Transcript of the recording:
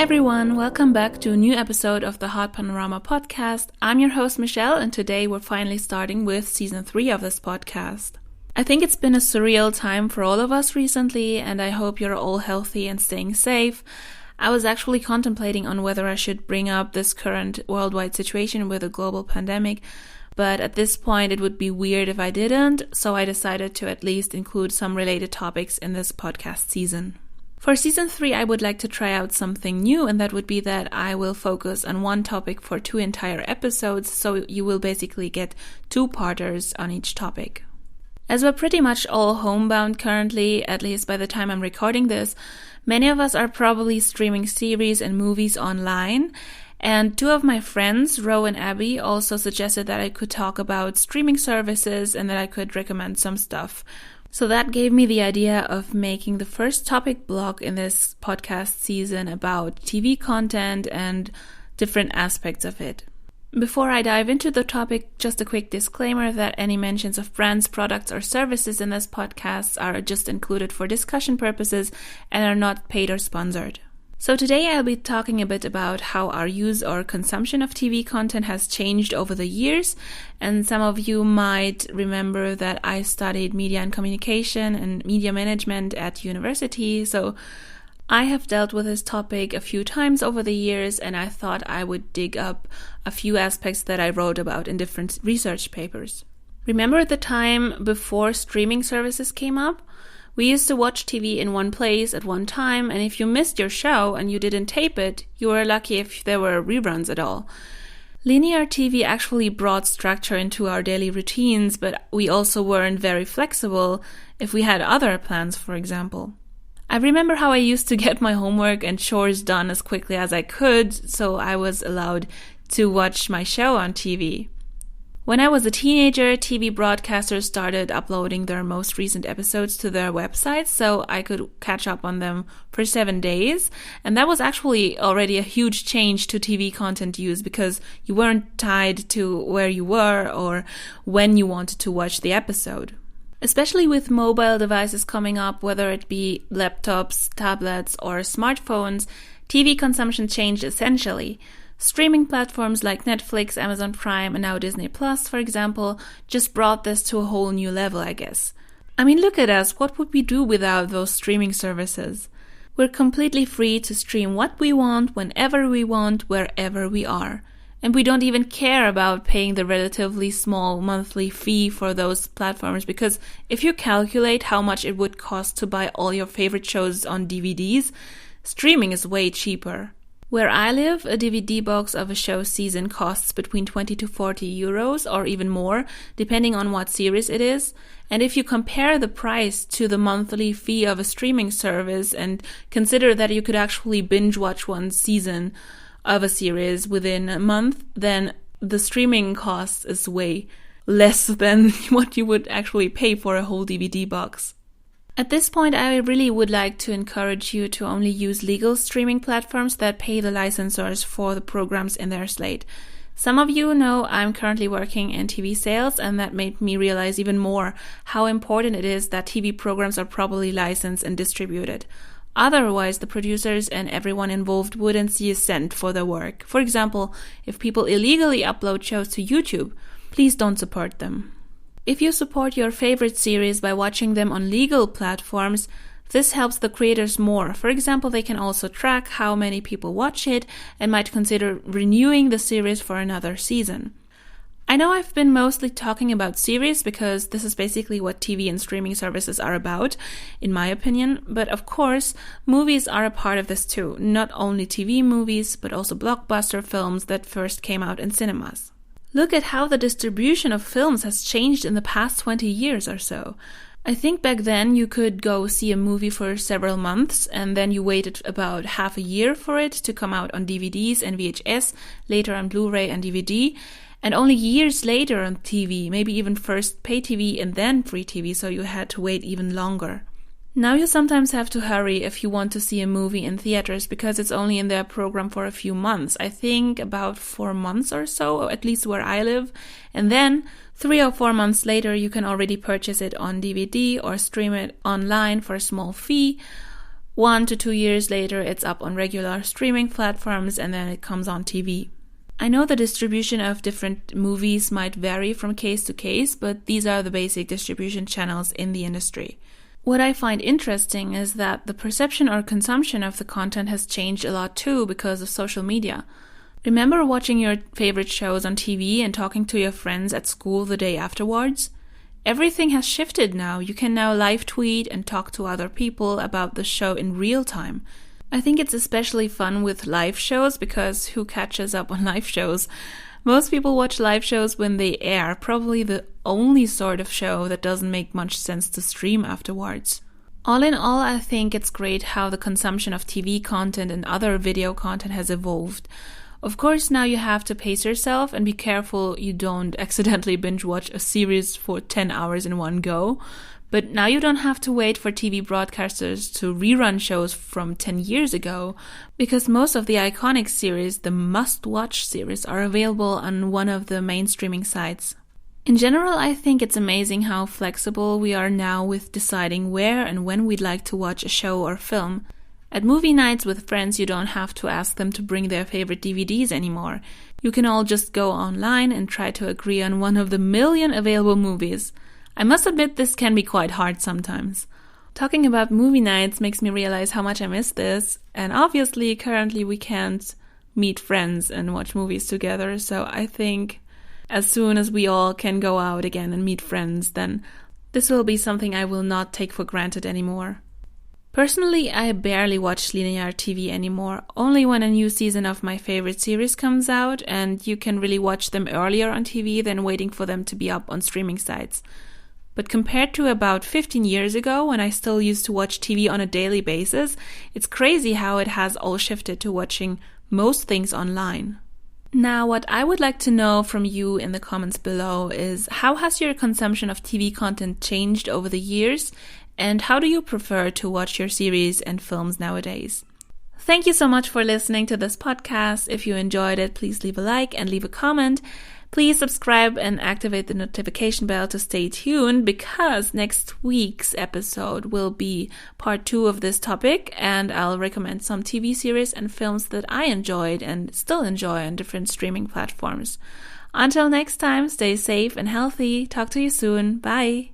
everyone, welcome back to a new episode of the Heartpanorama podcast. I'm your host Michelle, and today we're finally starting with season 3 of this podcast. I think it's been a surreal time for all of us recently, and I hope you're all healthy and staying safe. I was actually contemplating on whether I should bring up this current worldwide situation with a global pandemic, but at this point it would be weird if I didn't, so I decided to at least include some related topics in this podcast season. For season 3, I would like to try out something new, and that would be that I will focus on one topic for 2 entire episodes, so you will basically get 2-parters on each topic. As we're pretty much all homebound currently, at least by the time I'm recording this, many of us are probably streaming series and movies online, and 2 of my friends, Ro and Abbie, also suggested that I could talk about streaming services and that I could recommend some stuff. So that gave me the idea of making the first topic block in this podcast season about TV content and different aspects of it. Before I dive into the topic, just a quick disclaimer that any mentions of brands, products, or services in this podcast are just included for discussion purposes and are not paid or sponsored. So today I'll be talking a bit about how our use or consumption of TV content has changed over the years, and some of you might remember that I studied media and communication and media management at university, so I have dealt with this topic a few times over the years, and I thought I would dig up a few aspects that I wrote about in different research papers. Remember the time before streaming services came up? We used to watch TV in one place at one time, and if you missed your show and you didn't tape it, you were lucky if there were reruns at all. Linear TV actually brought structure into our daily routines, but we also weren't very flexible if we had other plans, for example. I remember how I used to get my homework and chores done as quickly as I could, so I was allowed to watch my show on TV. When I was a teenager, TV broadcasters started uploading their most recent episodes to their websites, so I could catch up on them for 7 days. And that was actually already a huge change to TV content use because you weren't tied to where you were or when you wanted to watch the episode. Especially with mobile devices coming up, whether it be laptops, tablets, or smartphones, TV consumption changed essentially. Streaming platforms like Netflix, Amazon Prime, and now Disney Plus, for example, just brought this to a whole new level, I guess. I mean, look at us. What would we do without those streaming services? We're completely free to stream what we want, whenever we want, wherever we are. And we don't even care about paying the relatively small monthly fee for those platforms, because if you calculate how much it would cost to buy all your favorite shows on DVDs, streaming is way cheaper. Where I live, a DVD box of a show season costs between 20 to 40 euros or even more, depending on what series it is. And if you compare the price to the monthly fee of a streaming service and consider that you could actually binge watch one season of a series within a month, then the streaming cost is way less than what you would actually pay for a whole DVD box. At this point, I really would like to encourage you to only use legal streaming platforms that pay the licensors for the programs in their slate. Some of you know I'm currently working in TV sales, and that made me realize even more how important it is that TV programs are properly licensed and distributed. Otherwise, the producers and everyone involved wouldn't see a cent for their work. For example, if people illegally upload shows to YouTube, please don't support them. If you support your favorite series by watching them on legal platforms, this helps the creators more. For example, they can also track how many people watch it and might consider renewing the series for another season. I know I've been mostly talking about series because this is basically what TV and streaming services are about, in my opinion, but of course, movies are a part of this too. Not only TV movies, but also blockbuster films that first came out in cinemas. Look at how the distribution of films has changed in the past 20 years or so. I think back then you could go see a movie for several months and then you waited about half a year for it to come out on DVDs and VHS, later on Blu-ray and DVD, and only years later on TV, maybe even first pay TV and then free TV, so you had to wait even longer. Now you sometimes have to hurry if you want to see a movie in theaters because it's only in their program for a few months. I think about 4 months or so, at least where I live. And then 3 or 4 months later, you can already purchase it on DVD or stream it online for a small fee. 1 to 2 years later, it's up on regular streaming platforms and then it comes on TV. I know the distribution of different movies might vary from case to case, but these are the basic distribution channels in the industry. What I find interesting is that the perception or consumption of the content has changed a lot too because of social media. Remember watching your favorite shows on TV and talking to your friends at school the day afterwards? Everything has shifted now. You can now live tweet and talk to other people about the show in real time. I think it's especially fun with live shows because who catches up on live shows? Most people watch live shows when they air, probably the only sort of show that doesn't make much sense to stream afterwards. All in all, I think it's great how the consumption of TV content and other video content has evolved. Of course, now you have to pace yourself and be careful you don't accidentally binge watch a series for 10 hours in one go. But now you don't have to wait for TV broadcasters to rerun shows from 10 years ago, because most of the iconic series, the must-watch series, are available on one of the main streaming sites. In general, I think it's amazing how flexible we are now with deciding where and when we'd like to watch a show or film. At movie nights with friends, you don't have to ask them to bring their favorite DVDs anymore. You can all just go online and try to agree on one of the million available movies. I must admit this can be quite hard sometimes. Talking about movie nights makes me realize how much I miss this, and obviously currently we can't meet friends and watch movies together, so I think as soon as we all can go out again and meet friends, then this will be something I will not take for granted anymore. Personally, I barely watch linear TV anymore, only when a new season of my favorite series comes out, and you can really watch them earlier on TV than waiting for them to be up on streaming sites. But compared to about 15 years ago, when I still used to watch TV on a daily basis, it's crazy how it has all shifted to watching most things online. Now, what I would like to know from you in the comments below is, how has your consumption of TV content changed over the years? And how do you prefer to watch your series and films nowadays? Thank you so much for listening to this podcast. If you enjoyed it, please leave a like and leave a comment. Please subscribe and activate the notification bell to stay tuned, because next week's episode will be part 2 of this topic, and I'll recommend some TV series and films that I enjoyed and still enjoy on different streaming platforms. Until next time, stay safe and healthy. Talk to you soon. Bye.